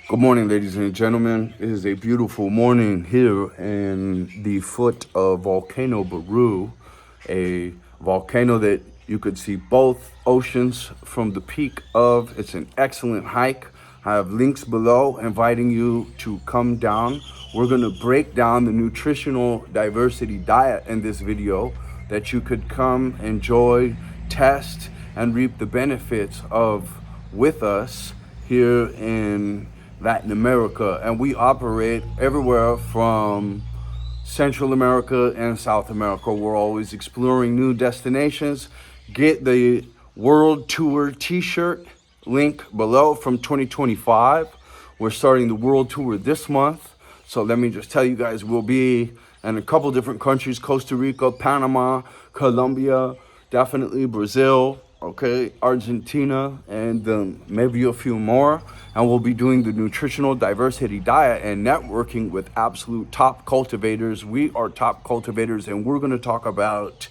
Good morning, ladies and gentlemen. It is a beautiful morning here in the foot of Volcano Baru, a volcano that you could see both oceans from the peak of. It's an excellent hike. I have links below inviting you to come down. We're going to break down the nutritional diversity diet in this video that you could come, enjoy, test, and reap the benefits of with us here in Latin America. And we operate everywhere from Central America and South America. We're always exploring new destinations. Get the World Tour t-shirt link below from 2025. We're starting the World Tour this month. So let me just tell you guys, we'll be in a couple different countries: Costa Rica, Panama, Colombia, definitely Brazil, okay, Argentina, and maybe a few more. And we'll be doing the nutritional diversity diet and networking with absolute top cultivators. We are top cultivators, and we're going to talk about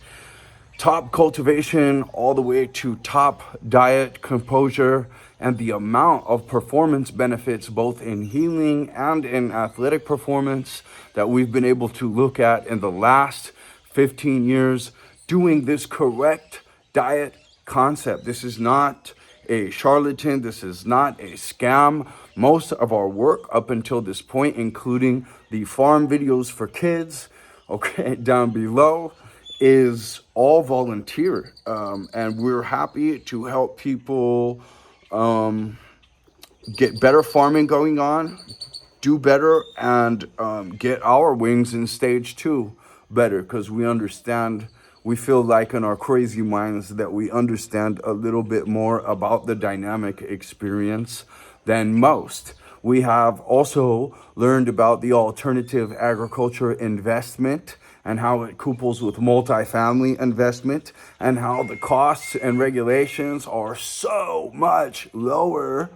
top cultivation all the way to top diet composure and the amount of performance benefits both in healing and in athletic performance that we've been able to look at in the last 15 years doing this correct diet concept. This is not a charlatan. This is not a scam. Most of our work up until this point, including the farm videos for kids, okay, down below, is all volunteer. And we're happy to help people get better farming going on, do better, and get our wings in stage 2 better, because we feel like in our crazy minds that we understand a little bit more about the dynamic experience than most. We have also learned about the alternative agriculture investment and how it couples with multifamily investment, and how the costs and regulations are so much lower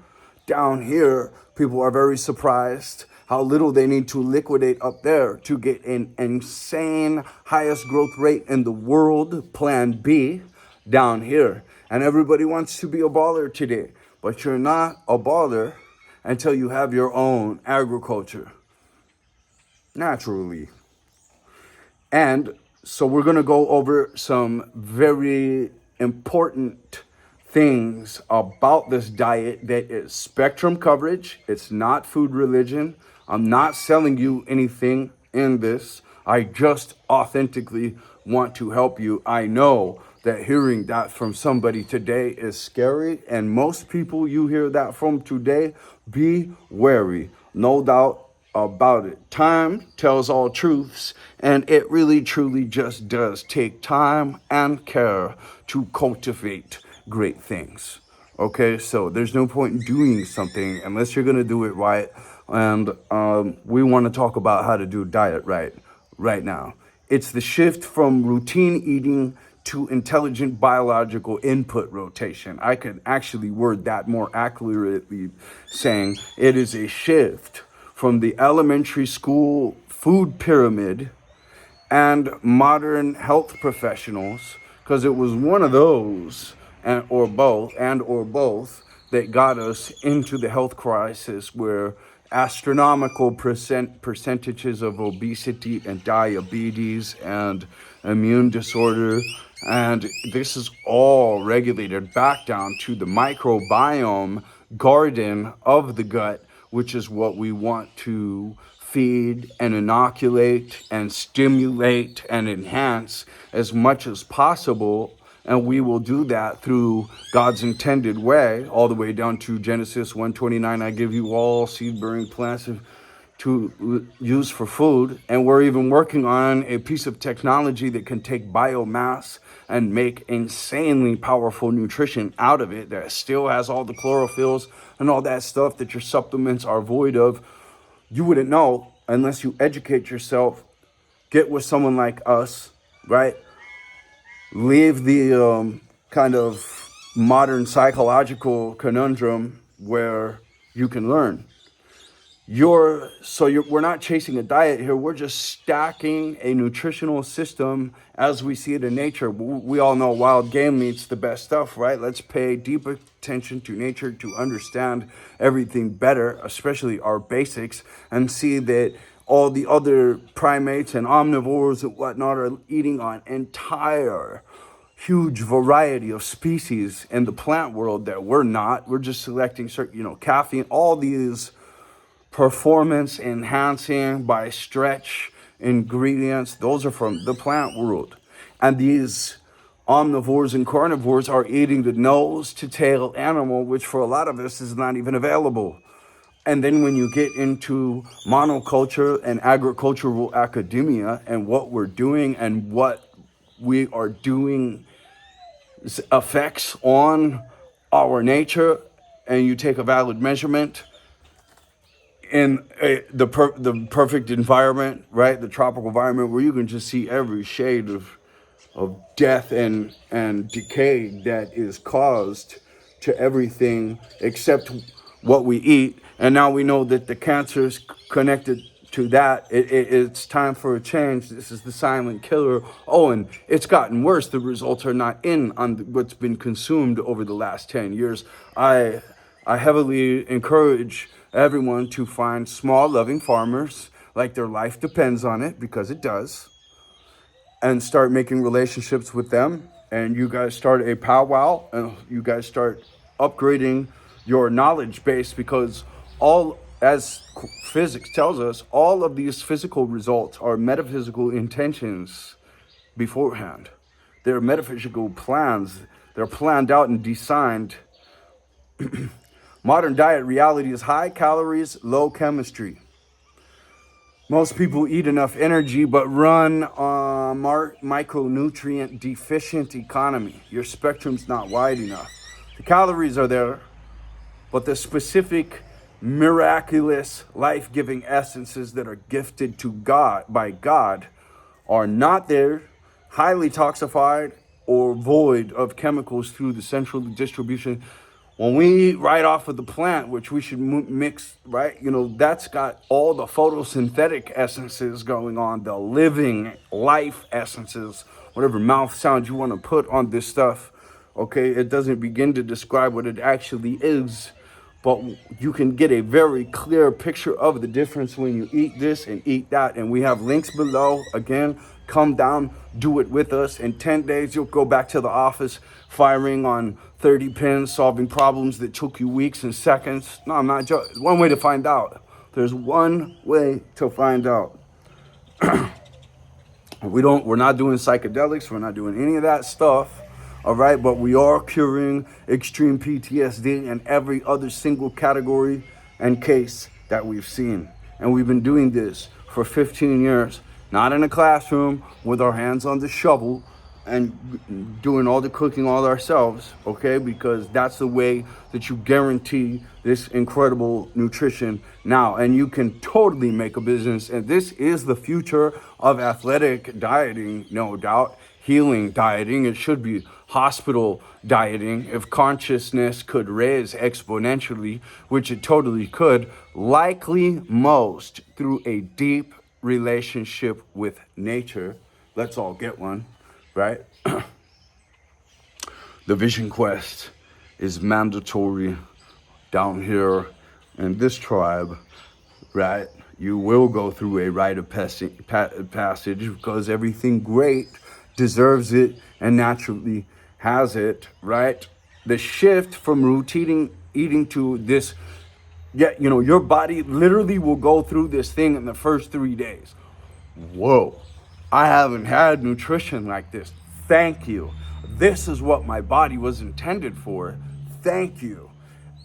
down here. People are very surprised how little they need to liquidate up there to get an insane highest growth rate in the world, plan B, down here. And everybody wants to be a baller today, but you're not a baller until you have your own agriculture, naturally. And so we're going to go over some very important things about this diet that is spectrum coverage. It's not food religion. I'm not selling you anything in this. I just authentically want to help you. I know that hearing that from somebody today is scary, and most people you hear that from today, be wary. No doubt about it. Time tells all truths, and it really truly just does take time and care to cultivate great things. Okay, so there's no point in doing something unless you're gonna do it right. And we want to talk about how to do diet right now. It's the shift from routine eating to intelligent biological input rotation. I could actually word that more accurately, saying it is a shift from the elementary school food pyramid and modern health professionals, because it was one of those or both that got us into the health crisis, where astronomical percentages of obesity and diabetes and immune disorder, and this is all regulated back down to the microbiome garden of the gut, which is what we want to feed and inoculate and stimulate and enhance as much as possible. And we will do that through God's intended way, all the way down to Genesis 1:29. I give you all seed-bearing plants to use for food. And we're even working on a piece of technology that can take biomass and make insanely powerful nutrition out of it that still has all the chlorophylls and all that stuff that your supplements are void of. You wouldn't know unless you educate yourself, get with someone like us, right? Leave the kind of modern psychological conundrum where you can learn. we're not chasing a diet here. We're just stacking a nutritional system as we see it in nature. We all know wild game meat's the best stuff, right? Let's pay deep attention to nature to understand everything better, especially our basics, and see that all the other primates and omnivores and whatnot are eating on entire huge variety of species in the plant world that we're not. We're just selecting certain, caffeine, all these performance enhancing by stretch ingredients. Those are from the plant world. And these omnivores and carnivores are eating the nose to tail animal, which for a lot of us is not even available. And then when you get into monoculture and agricultural academia and what we're doing and what we are doing effects on our nature, and you take a valid measurement in the perfect environment, right? The tropical environment where you can just see every shade of death and decay that is caused to everything except what we eat. And now we know that the cancer is connected to that. It's time for a change. This is the silent killer. Oh, and it's gotten worse. The results are not in on what's been consumed over the last 10 years. I heavily encourage everyone to find small, loving farmers, like their life depends on it, because it does, and start making relationships with them. And you guys start a powwow, and you guys start upgrading your knowledge base, because as physics tells us, all of these physical results are metaphysical intentions beforehand. They're metaphysical plans. They're planned out and designed. Modern diet reality is high calories, low chemistry. Most people eat enough energy but run a micronutrient deficient economy. Your spectrum's not wide enough. The calories are there, but the specific miraculous life-giving essences that are gifted to God by God are not there, highly toxified or void of chemicals through the central distribution. When we eat right off of the plant, which we should mix, right? That's got all the photosynthetic essences going on, the living life essences, whatever mouth sound you want to put on this stuff. Okay, it doesn't begin to describe what it actually is, but you can get a very clear picture of the difference when you eat this and eat that. And we have links below. Again, come down, do it with us. In 10 days, you'll go back to the office firing on 30 pins, solving problems that took you weeks and seconds. No, I'm not joking. One way to find out. There's one way to find out. We're not doing psychedelics. We're not doing any of that stuff. All right, but we are curing extreme PTSD and every other single category and case that we've seen. And we've been doing this for 15 years, not in a classroom with our hands on the shovel and doing all the cooking all ourselves, okay? Because that's the way that you guarantee this incredible nutrition now. And you can totally make a business. And this is the future of athletic dieting, no doubt. Healing dieting. It should be hospital dieting. If consciousness could raise exponentially, which it totally could, likely most through a deep relationship with nature. Let's all get one, right? The Vision Quest is mandatory down here in this tribe, right? You will go through a rite of passage because everything great deserves it and naturally has it, right? The shift from routine eating to this, your body literally will go through this thing in the first 3 days. Whoa, I haven't had nutrition like this. Thank you. This is what my body was intended for. Thank you.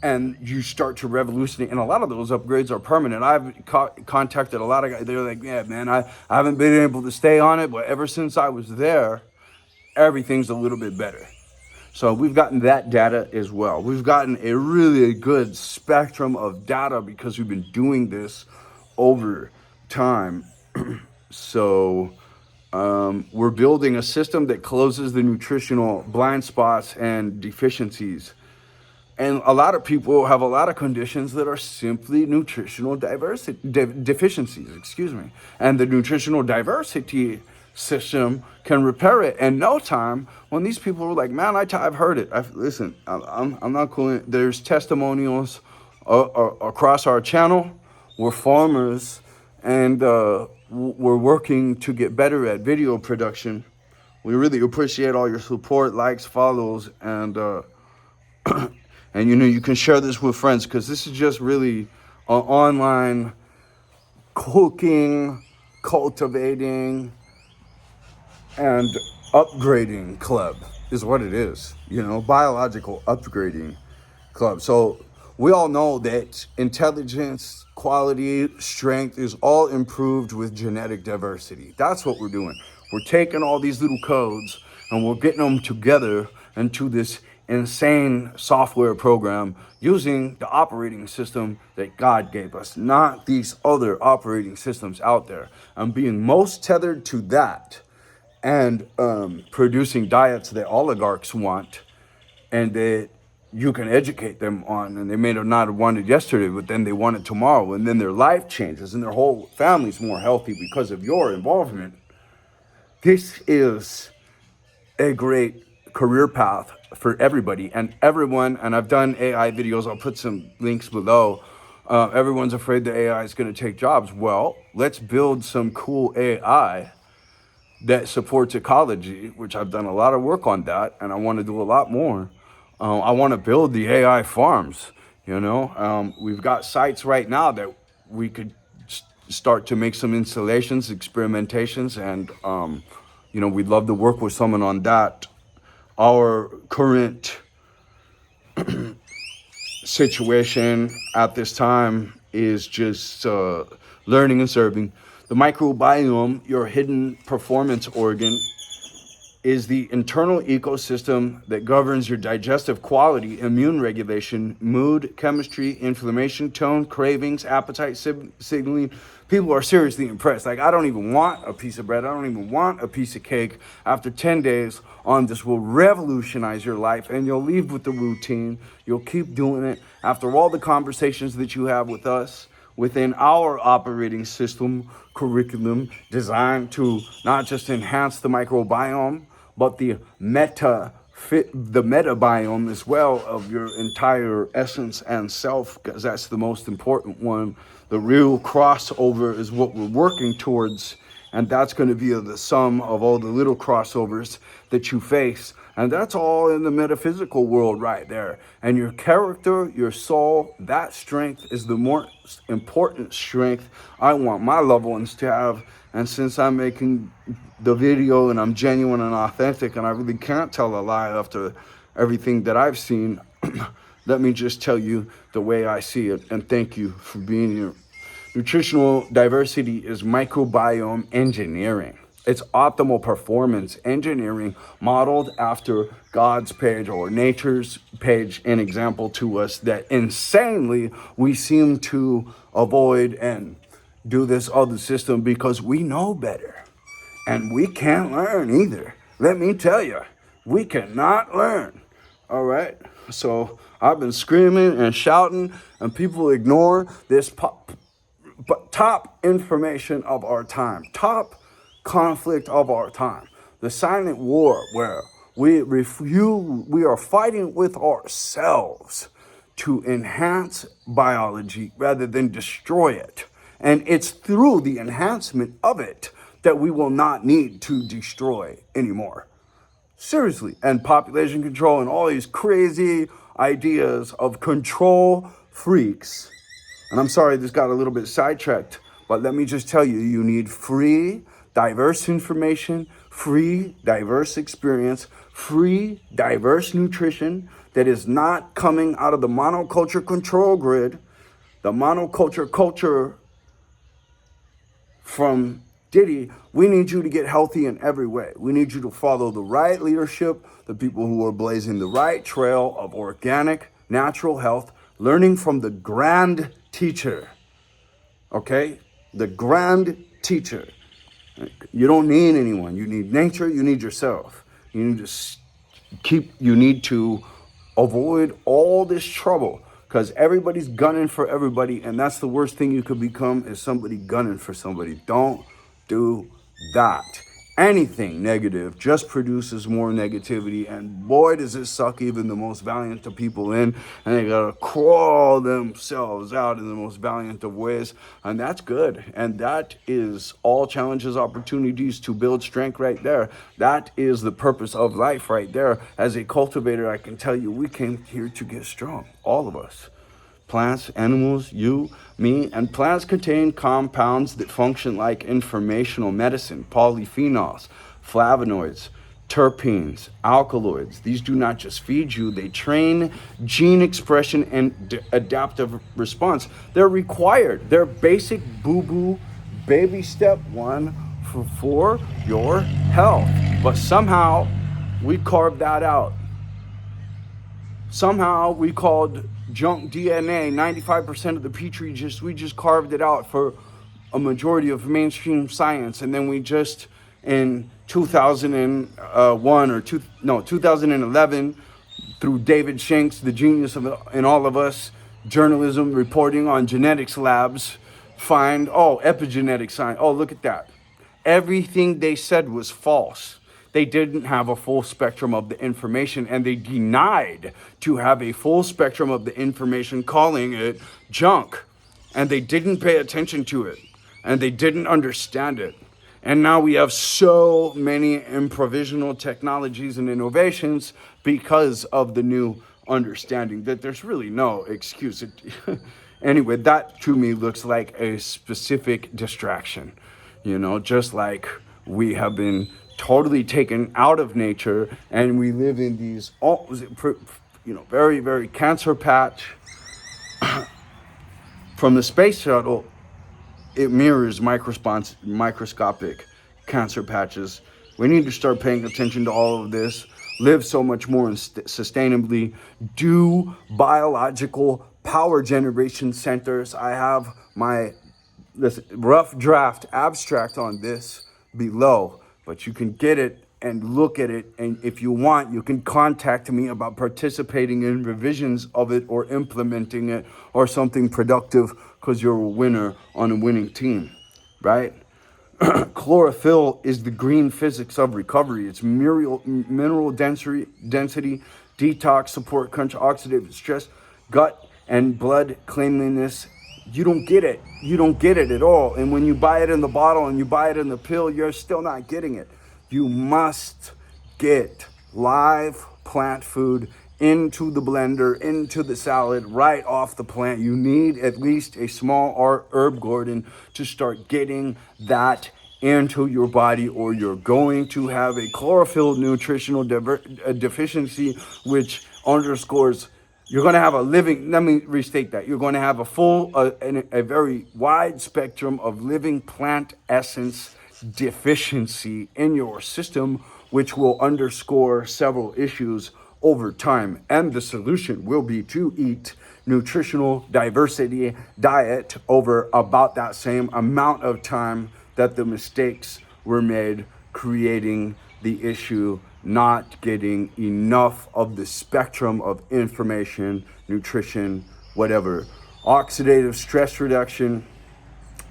And you start to revolutionize, and a lot of those upgrades are permanent. I've contacted a lot of guys. They're like, yeah, man, I haven't been able to stay on it, but ever since I was there, everything's a little bit better. So we've gotten that data as well. We've gotten a really good spectrum of data because we've been doing this over time. So we're building a system that closes the nutritional blind spots and deficiencies And a lot of people have a lot of conditions that are simply nutritional diversity deficiencies, excuse me. And the nutritional diversity system can repair it in no time. When these people are like, man, I've heard it. Listen, I'm not cool. There's testimonials across our channel. We're farmers, and we're working to get better at video production. We really appreciate all your support, likes, follows, and and you can share this with friends, because this is just really an online cooking, cultivating, and upgrading club is what it is. Biological upgrading club. So we all know that intelligence, quality, strength is all improved with genetic diversity. That's what we're doing. We're taking all these little codes and we're getting them together into this insane software program using the operating system that God gave us, not these other operating systems out there. I'm being most tethered to that, and producing diets that oligarchs want and that you can educate them on, and they may not have wanted yesterday, but then they want it tomorrow, and then their life changes and their whole family's more healthy because of your involvement. This is a great career path for everybody and everyone. And I've done AI videos. I'll put some links below. Everyone's afraid the AI is going to take jobs. Well, let's build some cool AI that supports ecology, which I've done a lot of work on that, and I want to do a lot more. I want to build the AI farms. We've got sites right now that we could start to make some installations, experimentations, and we'd love to work with someone on that. Our current situation at this time is just learning and serving. The microbiome, your hidden performance organ, is the internal ecosystem that governs your digestive quality, immune regulation, mood, chemistry, inflammation, tone, cravings, appetite signaling. People are seriously impressed. Like, I don't even want a piece of bread. I don't even want a piece of cake. After 10 days on this will revolutionize your life, and you'll leave with the routine. You'll keep doing it. After all the conversations that you have with us, within our operating system curriculum designed to not just enhance the microbiome, but the metabiome as well of your entire essence and self, because that's the most important one. The real crossover is what we're working towards, and that's going to be the sum of all the little crossovers that you face. And that's all in the metaphysical world right there. And your character, your soul, that strength is the most important strength I want my loved ones to have. And since I'm making the video and I'm genuine and authentic, and I really can't tell a lie after everything that I've seen, let me just tell you the way I see it. And thank you for being here. Nutritional diversity is microbiome engineering. It's optimal performance engineering modeled after God's page or nature's page, an example to us that insanely we seem to avoid and do this other system because we know better. And we can't learn either. Let me tell you, we cannot learn. All right? So I've been screaming and shouting, and people ignore this top information of our time, top conflict of our time, the silent war where we are fighting with ourselves to enhance biology rather than destroy it. And it's through the enhancement of it that we will not need to destroy anymore. Seriously. And population control and all these crazy ideas of control freaks. And I'm sorry this got a little bit sidetracked, but let me just tell you, you need free, diverse information, free, diverse experience, free, diverse nutrition that is not coming out of the monoculture control grid, the monoculture culture from Diddy. We need you to get healthy in every way. We need you to follow the right leadership, the people who are blazing the right trail of organic, natural health, learning from the grand teacher, okay? The grand teacher. You don't need anyone. You need nature. You need yourself. You need to Avoid all this trouble because everybody's gunning for everybody, and that's the worst thing you could become is somebody gunning for somebody. Don't do that. Anything negative just produces more negativity, and boy does it suck even the most valiant of people in, and they gotta crawl themselves out in the most valiant of ways, and that's good. And that is all challenges, opportunities to build strength right there. That is the purpose of life right there. As a cultivator, I can tell you we came here to get strong, all of us. Plants, animals, you, me, and plants contain compounds that function like informational medicine, polyphenols, flavonoids, terpenes, alkaloids. These do not just feed you, they train gene expression and adaptive response. They're required. They're basic boo-boo baby step one for your health. But somehow we carved that out. Somehow we called junk DNA 95% of the petri we just carved it out for a majority of mainstream science, and then we just in 2001 or 2011 through David Shanks, the genius in all of us, journalism reporting on genetics labs, find epigenetic science. Oh, look at that. Everything they said was false. They didn't have a full spectrum of the information, and they denied to have a full spectrum of the information, calling it junk. And they didn't pay attention to it, and they didn't understand it. And now we have so many improvisational technologies and innovations because of the new understanding that there's really no excuse. Anyway, that to me looks like a specific distraction, just like we have been totally taken out of nature, and we live in these, very, very cancer patch. From the space shuttle, it mirrors microscopic cancer patches. We need to start paying attention to all of this, live so much more sustainably, do biological power generation centers. I have this rough draft abstract on this below, but you can get it and look at it, and if you want, you can contact me about participating in revisions of it or implementing it or something productive, because you're a winner on a winning team, right? Chlorophyll is the green physics of recovery. It's mineral density, detox, support, oxidative stress, gut and blood cleanliness. You don't get it. You don't get it at all. And when you buy it in the bottle and you buy it in the pill, you're still not getting it. You must get live plant food into the blender, into the salad, right off the plant. You need at least a small herb garden to start getting that into your body, or you're going to have a chlorophyll nutritional deficiency, which underscores you're going to have let me restate that. You're going to have a very wide spectrum of living plant essence deficiency in your system, which will underscore several issues over time. And the solution will be to eat nutritional diversity diet over about that same amount of time that the mistakes were made, creating the issue not getting enough of the spectrum of information, nutrition, whatever. Oxidative stress reduction.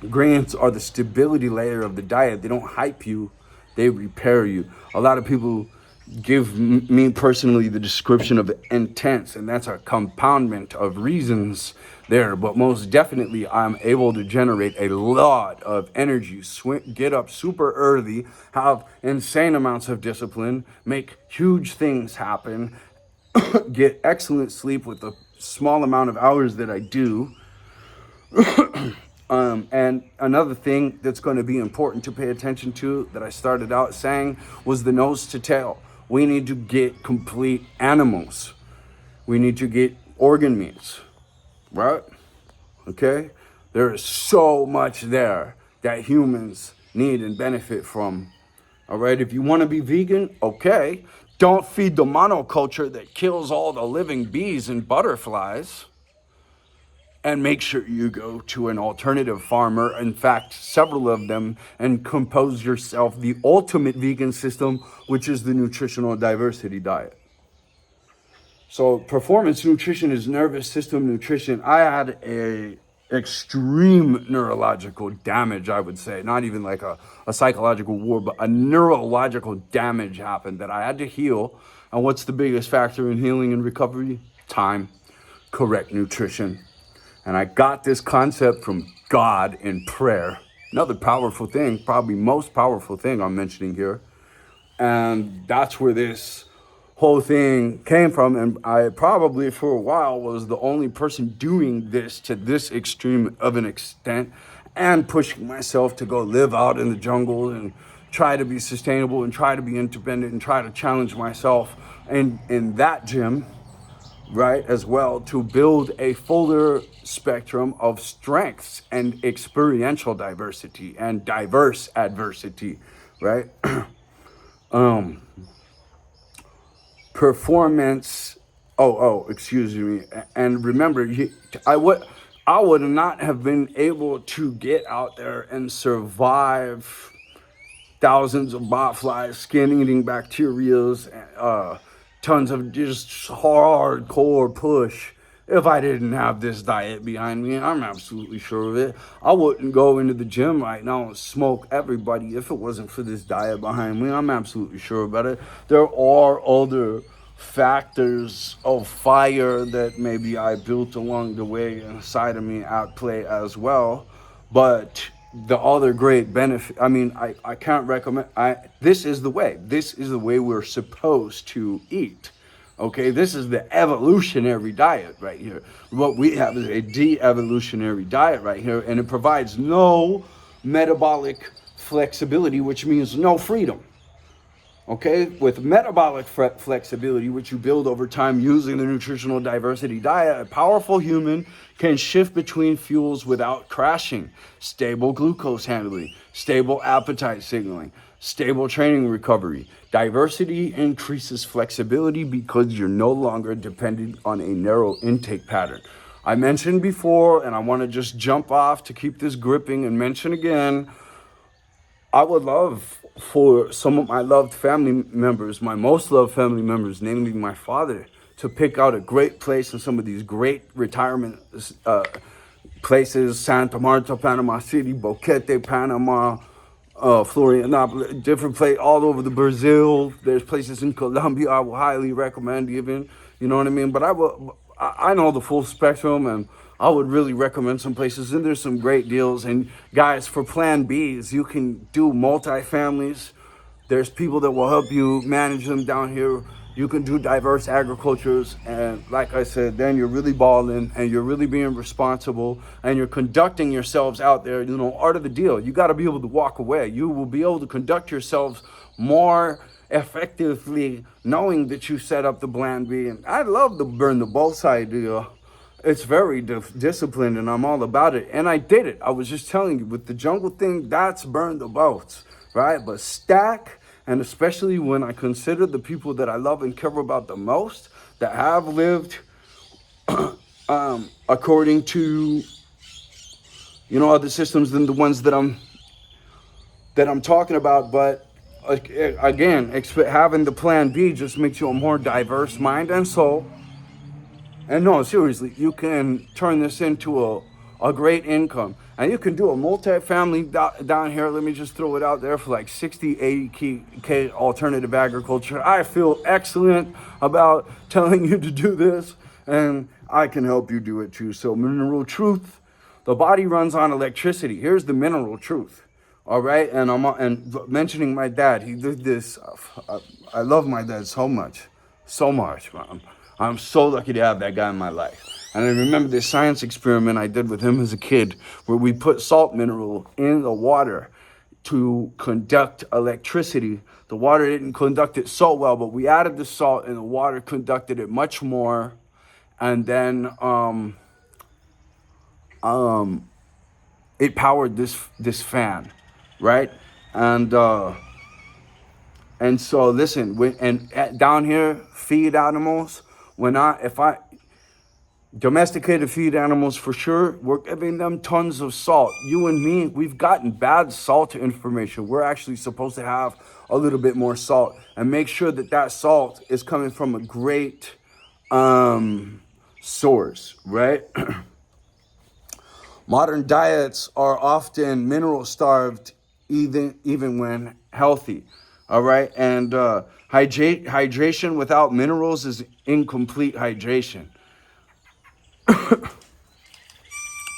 Grains are the stability layer of the diet. They don't hype you, they repair you. A lot of people give me personally the description of intense, and that's a compoundment of reasons there. But most definitely, I'm able to generate a lot of energy, get up super early, have insane amounts of discipline, make huge things happen, get excellent sleep with the small amount of hours that I do. And another thing that's going to be important to pay attention to that I started out saying was the nose to tail. We need to get complete animals. We need to get organ meats, right? Okay? There is so much there that humans need and benefit from. All right? If you want to be vegan, okay. Don't feed the monoculture that kills all the living bees and butterflies. And make sure you go to an alternative farmer, in fact, several of them, and compose yourself the ultimate vegan system, which is the nutritional diversity diet. So performance nutrition is nervous system nutrition. I had a extreme neurological damage, I would say, not even like a psychological war, but a neurological damage happened that I had to heal. And what's the biggest factor in healing and recovery? Time, correct nutrition. And I got this concept from God in prayer. Another powerful thing, probably most powerful thing I'm mentioning here. And that's where this whole thing came from. And I probably for a while was the only person doing this to this extreme of an extent, and pushing myself to go live out in the jungle and try to be sustainable and try to be independent and try to challenge myself in that gym, right, as well, to build a fuller spectrum of strengths and experiential diversity and diverse adversity, right? Performance. Excuse me. And remember, I would not have been able to get out there and survive thousands of botflies, skin-eating bacterias, tons of just hardcore push. If I didn't have this diet behind me, I'm absolutely sure of it. I wouldn't go into the gym right now and smoke everybody if it wasn't for this diet behind me. I'm absolutely sure about it. There are other factors of fire that maybe I built along the way inside of me at play as well. But the other great benefit, I mean, I can't recommend, this is the way. This is the way we're supposed to eat. Okay, this is the evolutionary diet right here. What we have is a de-evolutionary diet right here, and it provides no metabolic flexibility, which means no freedom. Okay, with metabolic flexibility, which you build over time using the nutritional diversity diet, a powerful human can shift between fuels without crashing. Stable glucose handling, stable appetite signaling, stable training recovery. Diversity increases flexibility because you're no longer dependent on a narrow intake pattern. I mentioned before, and I want to just jump off to keep this gripping and mention again, I would love for some of my loved family members, my most loved family members, namely my father, to pick out a great place in some of these great retirement places: Santa Marta, Panama City, Boquete, Panama, Florianopolis, different place all over the Brazil. There's places in Colombia I will highly recommend even, you know what I mean? But I know the full spectrum, and I would really recommend some places, and there's some great deals. And guys, for plan Bs, you can do multi-families. There's people that will help you manage them down here. You can do diverse agricultures, and like I said, then you're really balling and you're really being responsible and you're conducting yourselves out there. You know, art of the deal. You got to be able to walk away. You will be able to conduct yourselves more effectively knowing that you set up the plan B. And I love the burn the boats idea. It's very disciplined, and I'm all about it. And I did it. I was just telling you, with the jungle thing, that's burn the boats, right? But stack, and especially when I consider the people that I love and care about the most, that have lived according to, you know, other systems than the ones that I'm talking about. But again, having the plan B just makes you a more diverse mind and soul. And no, seriously, you can turn this into a great income. And you can do a multi-family down here. Let me just throw it out there for like 60, 80K alternative agriculture. I feel excellent about telling you to do this, and I can help you do it too. So mineral truth, the body runs on electricity. Here's the mineral truth. All right, and mentioning my dad, he did this. I love my dad so much, man. I'm so lucky to have that guy in my life. And I remember this science experiment I did with him as a kid, where we put salt mineral in the water to conduct electricity. The water didn't conduct it so well, but we added the salt and the water conducted it much more. And then it powered this fan, right? And so listen, down here, feed animals. If I domesticated feed animals, for sure, we're giving them tons of salt. You and me, we've gotten bad salt information. We're actually supposed to have a little bit more salt, and make sure that salt is coming from a great source, right? Modern diets are often mineral starved, even when healthy. All right, and hydration without minerals is incomplete hydration.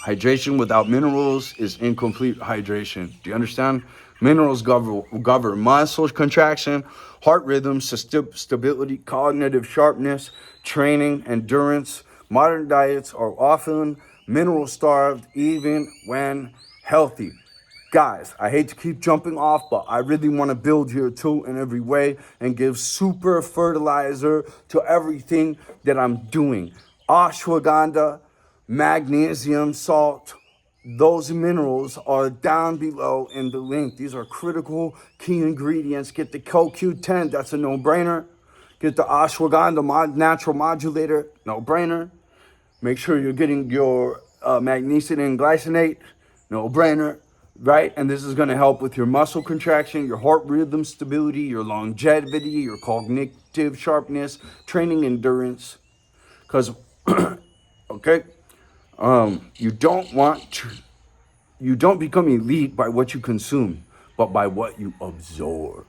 Hydration without minerals is incomplete hydration. Do you understand? Minerals govern muscle contraction, heart rhythm, stability, cognitive sharpness, training, endurance. Modern diets are often mineral starved even when healthy. Guys, I hate to keep jumping off, but I really want to build here too in every way and give super fertilizer to everything that I'm doing. Ashwagandha, magnesium, salt, those minerals are down below in the link. These are critical key ingredients. Get the CoQ10, that's a no-brainer. Get the ashwagandha natural modulator, no-brainer. Make sure you're getting your magnesium and glycinate, no brainer, right? And this is going to help with your muscle contraction, your heart rhythm stability, your longevity, your cognitive sharpness, training endurance. Because, okay, you don't want to, you don't become elite by what you consume, but by what you absorb.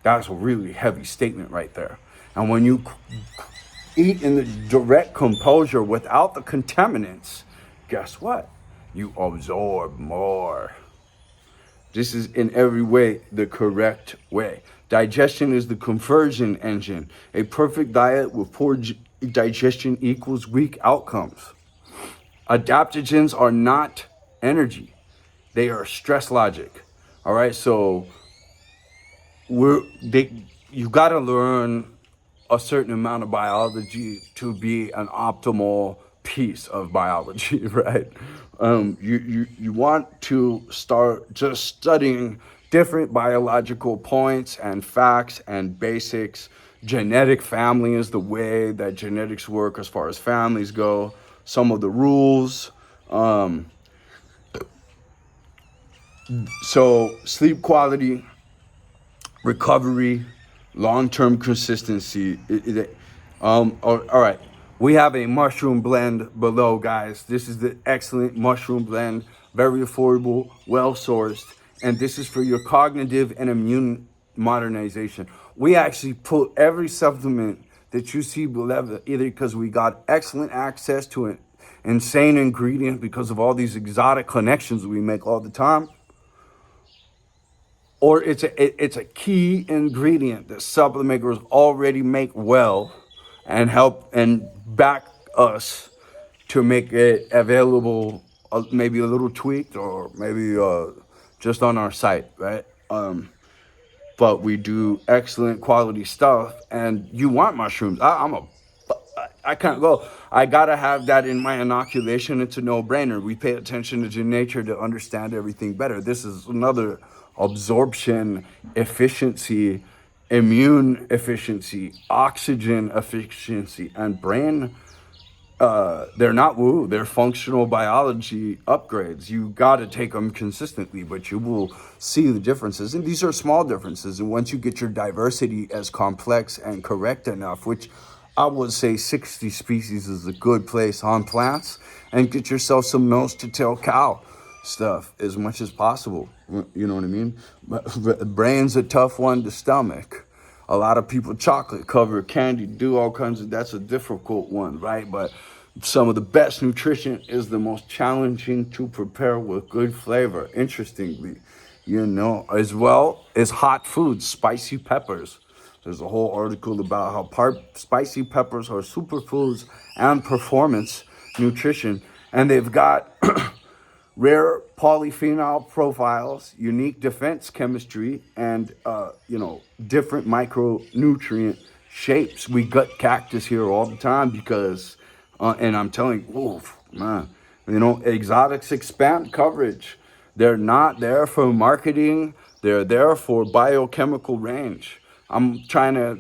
That's a really heavy statement right there. And when you eat in the direct composure without the contaminants, guess what? You absorb more. This is in every way the correct way. Digestion is the conversion engine. A perfect diet with poor digestion equals weak outcomes. Adaptogens are not energy, they are stress logic. All right, so you got to learn a certain amount of biology to be an optimal piece of biology, right? You want to start just studying different biological points and facts and basics. Genetic family is the way that genetics work as far as families go. Some of the rules. So sleep quality, recovery, long-term consistency. All right. We have a mushroom blend below, guys. This is the excellent mushroom blend, very affordable, well-sourced, and this is for your cognitive and immune modernization. We actually put every supplement that you see below, either because we got excellent access to an insane ingredient because of all these exotic connections we make all the time, or it's a key ingredient that supplement makers already make well and help and back us to make it available, maybe a little tweaked or maybe just on our site, right? But we do excellent quality stuff, and you want mushrooms. I can't go. I gotta have that in my inoculation. It's a no-brainer. We pay attention to nature to understand everything better. This is another absorption efficiency, immune efficiency, oxygen efficiency, and brain. They're not woo. They're functional biology upgrades. You got to take them consistently, but you will see the differences. And these are small differences. And once you get your diversity as complex and correct enough, which I would say 60 species is a good place on plants, and get yourself some nose to tail cow stuff as much as possible. You know what I mean? Brain's a tough one to stomach. A lot of people chocolate covered candy do all kinds of, that's a difficult one, right? But some of the best nutrition is the most challenging to prepare with good flavor. Interestingly, as well as hot foods, spicy peppers. There's a whole article about how spicy peppers are superfoods and performance nutrition, and they've got rare polyphenol profiles, unique defense chemistry, and different micronutrient shapes. We gut cactus here all the time because, and I'm telling you, oof, man, exotics expand coverage. They're not there for marketing. They're there for biochemical range. I'm gonna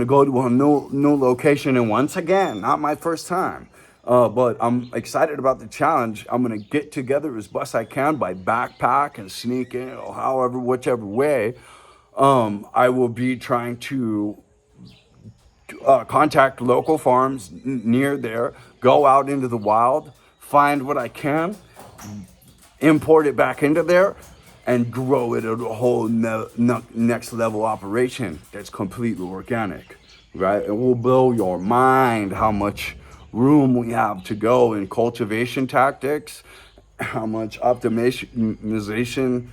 go to a new location, and once again, not my first time. But I'm excited about the challenge. I'm gonna get together as best I can by backpack and sneak in, or however, whichever way. I will be trying to contact local farms near there, go out into the wild, find what I can, import it back into there, and grow it at a whole next level operation that's completely organic, right? It will blow your mind how much room we have to go in cultivation tactics, how much optimization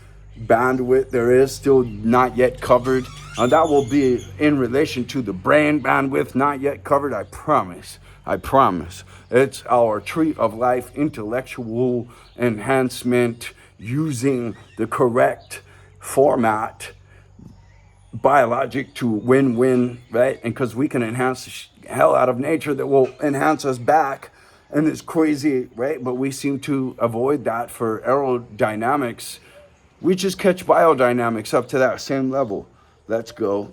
bandwidth there is still not yet covered. That will be in relation to the brain bandwidth not yet covered. I promise. I promise. It's our tree of life intellectual enhancement using the correct format biologic to win-win, right? And because we can enhance the hell out of nature that will enhance us back. And it's crazy, right? But we seem to avoid that for aerodynamics. We just catch biodynamics up to that same level. Let's go.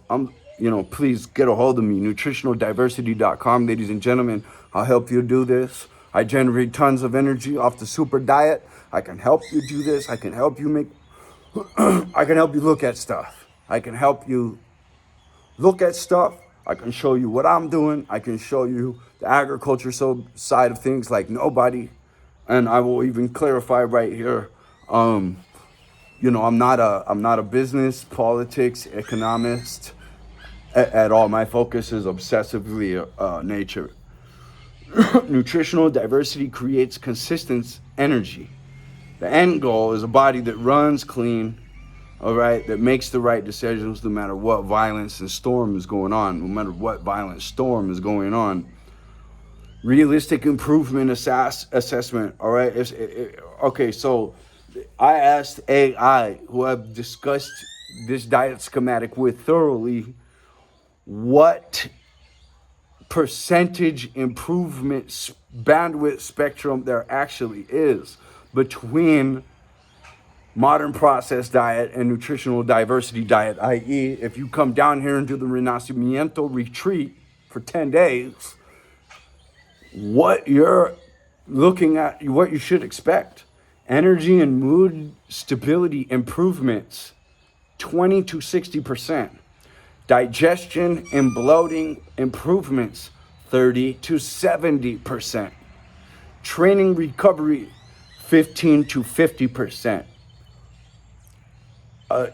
Please get a hold of me, nutritionaldiversity.com, ladies and gentlemen. I'll help you do this. I generate tons of energy off the super diet. I can help you do this. I can help you look at stuff. I can help you look at stuff. I can show you what I'm doing. I can show you the agriculture side of things like nobody. And I will even clarify right here. I'm not a business, politics, economist at all. My focus is obsessively nature. Nutritional diversity creates consistent energy. The end goal is a body that runs clean, all right, that makes the right decisions no matter what violence and storm is going on, no matter what violent storm is going on. Realistic improvement assessment, all right? Okay, so I asked AI, who I've discussed this diet schematic with thoroughly, what percentage improvement bandwidth spectrum there actually is between modern processed diet and nutritional diversity diet, i.e., if you come down here and do the Renacimiento retreat for 10 days, what you're looking at, what you should expect. Energy and mood stability improvements, 20 to 60%. Digestion and bloating improvements, 30 to 70%. Training recovery, 15 to 50%. I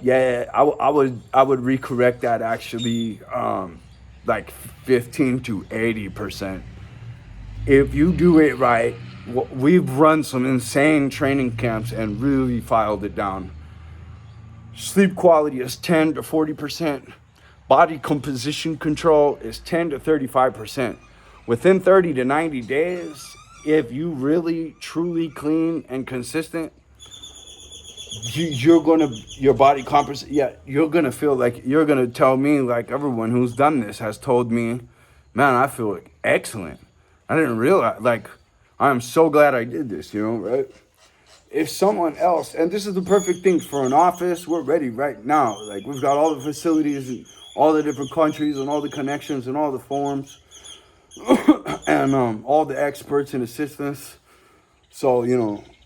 would recorrect that actually, like 15 to 80%. If you do it right, we've run some insane training camps and really filed it down. Sleep quality is 10 to 40%. Body composition control is 10 to 35%. Within 30 to 90 days, if you really, truly clean and consistent, you're gonna feel like, you're gonna tell me, like everyone who's done this has told me, man, I feel excellent. I didn't realize, like, I'm so glad I did this, right? If someone else, and this is the perfect thing for an office, we're ready right now. Like, we've got all the facilities in all the different countries and all the connections and all the forms and all the experts and assistants. So,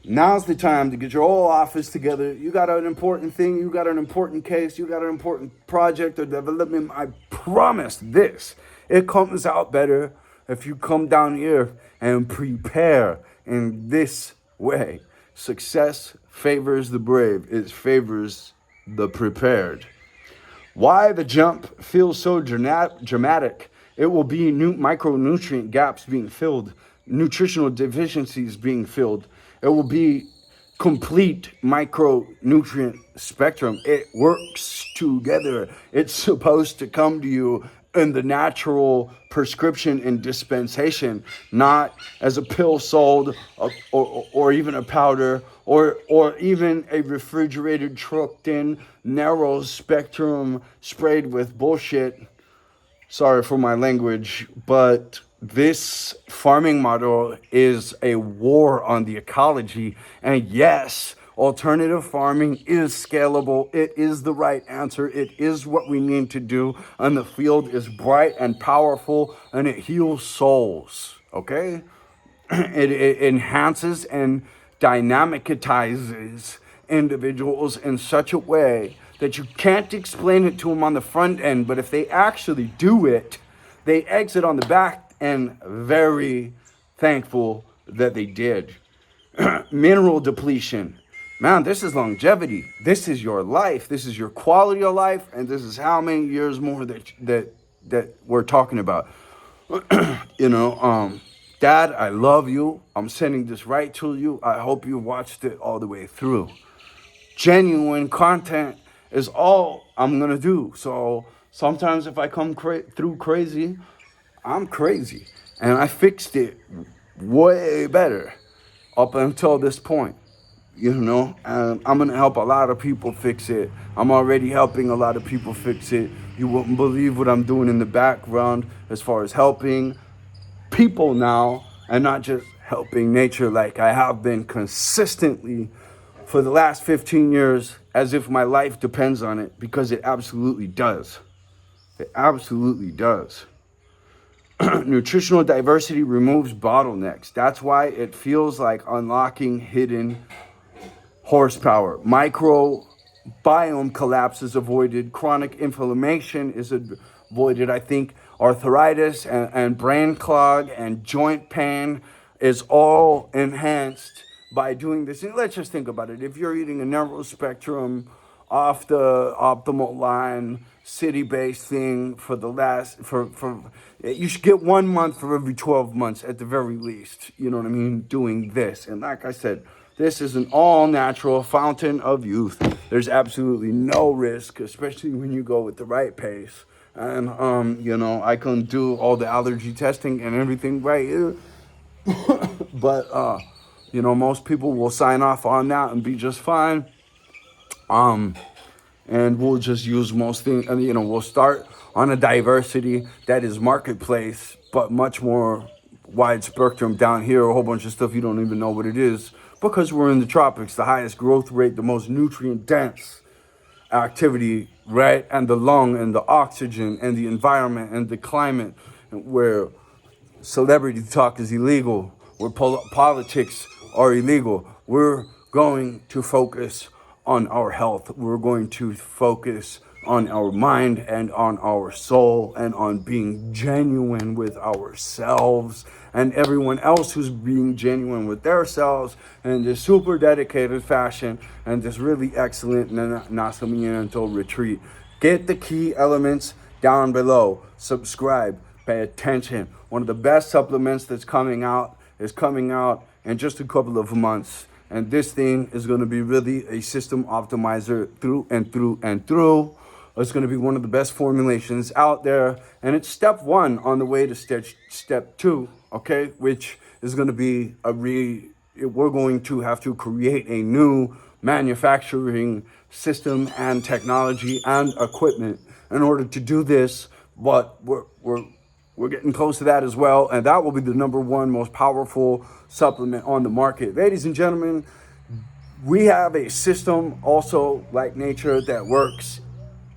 now's the time to get your whole office together. You got an important thing, you got an important case, you got an important project or development. I promise this, it comes out better if you come down here and prepare in this way. Success favors the brave. It favors the prepared. Why the jump feels so dramatic? It will be new micronutrient gaps being filled, nutritional deficiencies being filled. It will be complete micronutrient spectrum. It works together. It's supposed to come to you in the natural prescription and dispensation, not as a pill sold or even a powder or even a refrigerated, trucked in, narrow spectrum sprayed with bullshit. Sorry for my language, but this farming model is a war on the ecology. And yes, alternative farming is scalable. It is the right answer. It is what we need to do. And the field is bright and powerful and it heals souls. Okay? It enhances and dynamicizes individuals in such a way that you can't explain it to them on the front end. But if they actually do it, they exit on the back and very thankful that they did. Mineral depletion. Man, this is longevity. This is your life. This is your quality of life, and this is how many years more that we're talking about. you know, Dad, I love you. I'm sending this right to you. I hope you watched it all the way through. Genuine content is all I'm gonna do. So sometimes if I come through crazy, I'm crazy, and I fixed it way better up until this point. And I'm gonna help a lot of people fix it. I'm already helping a lot of people fix it. You wouldn't believe what I'm doing in the background as far as helping people now, and not just helping nature like I have been consistently for the last 15 years, as if my life depends on it, because it absolutely does. It absolutely does. Nutritional diversity removes bottlenecks. That's why it feels like unlocking hidden horsepower. Microbiome collapse is avoided. Chronic inflammation is avoided. I think arthritis and brain clog and joint pain is all enhanced by doing this. And let's just think about it. If you're eating a narrow spectrum, off the optimal line, city-based thing for the last, for you should get 1 month for every 12 months at the very least. You know what I mean? Doing this. And like I said, this is an all-natural fountain of youth. There's absolutely no risk, especially when you go with the right pace. And, I can do all the allergy testing and everything right here. But, most people will sign off on that and be just fine. And we'll just use most things, and we'll start on a diversity that is marketplace, but much more wide spectrum. Down here, a whole bunch of stuff you don't even know what it is, because we're in the tropics, the highest growth rate, the most nutrient dense activity, right? And the lung and the oxygen and the environment and the climate, where celebrity talk is illegal, where politics are illegal. We're going to focus on our health. We're going to focus on our mind and on our soul, and on being genuine with ourselves and everyone else who's being genuine with themselves in this super dedicated fashion and this really excellent Nacimiento retreat. Get the key elements down below. Subscribe. Pay attention. One of the best supplements that's coming out is coming out in just a couple of months. And this thing is going to be really a system optimizer through and through and through. It's going to be one of the best formulations out there. And it's step 1 on the way to step 2, okay? Which is going to be we're going to have to create a new manufacturing system and technology and equipment in order to do this. But we're getting close to that as well, and that will be the number 1 most powerful supplement on the market. Ladies and gentlemen, we have a system also like nature that works.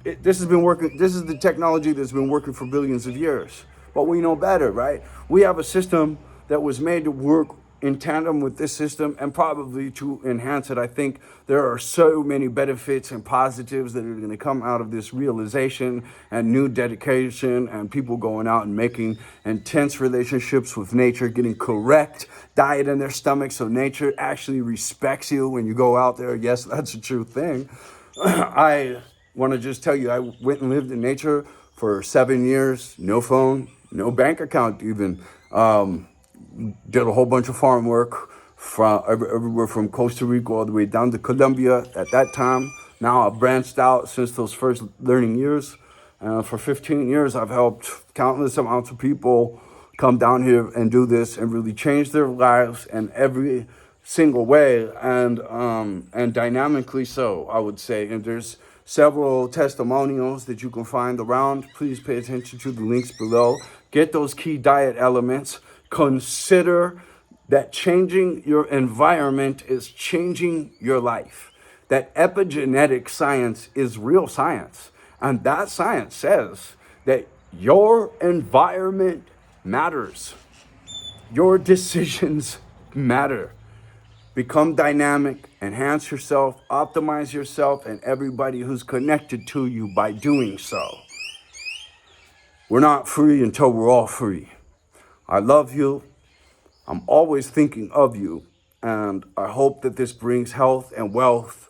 This has been working. This is the technology that's been working for billions of years, but we know better, right? We have a system that was made to work in tandem with this system, and probably to enhance it. I think there are so many benefits and positives that are going to come out of this realization and new dedication, and people going out and making intense relationships with nature, getting correct diet in their stomach so nature actually respects you when you go out there. Yes, that's a true thing. I want to just tell you, I went and lived in nature for 7 years, no phone, no bank account even. Did a whole bunch of farm work from everywhere from Costa Rica all the way down to Colombia at that time. Now I've branched out since those first learning years. For 15 years, I've helped countless amounts of people come down here and do this and really change their lives in every single way, and dynamically so, I would say. And there's several testimonials that you can find around. Please pay attention to the links below. Get those key diet elements. Consider that changing your environment is changing your life. That epigenetic science is real science. And that science says that your environment matters. Your decisions matter. Become dynamic, enhance yourself, optimize yourself, and everybody who's connected to you by doing so. We're not free until we're all free. I love you. I'm always thinking of you. And I hope that this brings health and wealth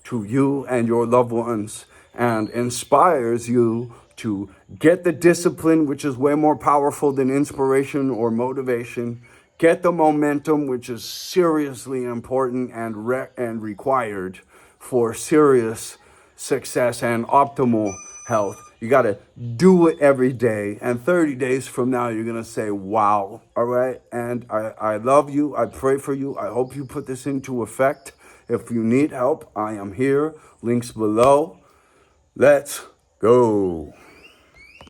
to you and your loved ones and inspires you to get the discipline, which is way more powerful than inspiration or motivation. Get the momentum, which is seriously important and required for serious success and optimal health. You got to do it every day. And 30 days from now, you're going to say, wow. All right. And I love you. I pray for you. I hope you put this into effect. If you need help, I am here. Links below. Let's go.